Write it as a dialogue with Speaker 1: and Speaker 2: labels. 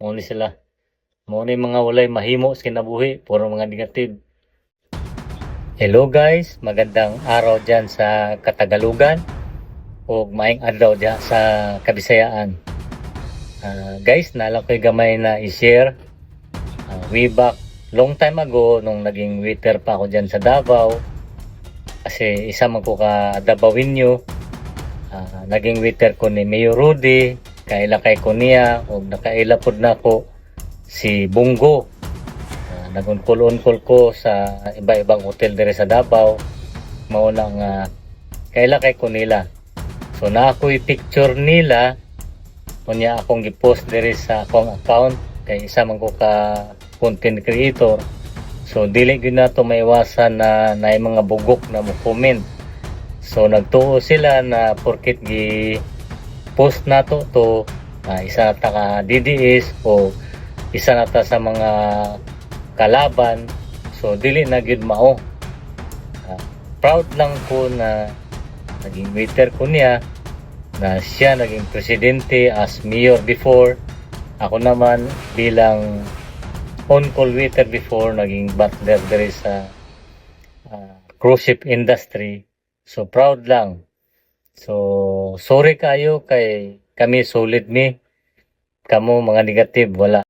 Speaker 1: Mo ni sila. Mo ni mga walay mahimo sa kinabuhi, puro mga negative. Hello guys, magandang araw dyan sa Katagalugan o maayong adlaw dyan sa Kabisayaan. Guys, nalang ko'y gamay na i-share. Way back, long time ago, nung naging waiter pa ako dyan sa Davao, kasi isa man ko ka Davawinyo, naging waiter ko ni Mayor Rudy, kailakay ko niya, o nakailapod na ko si Bungo. Nag-unkol-unkol ko sa iba-ibang hotel dire sa Davao. Maunang kailakay ko nila. So na ako'y picture nila, kunya akong gipost dire sa akong account, kay isa man ko ka content creator. So dili gyud nato maiwasan na naay mga bugok na mo comment. So nagtuo sila na porket gi post nato to isa ta ka DDS o isa na ta sa mga kalaban, so dili na gyud mao. Proud lang ko na naging waiter ko niya, na siya naging presidente as mayor before. Ako naman bilang on-call waiter before, naging butler there sa cruise ship industry. So proud lang. So sorry kayo kay kami solid kamo mga negative wala.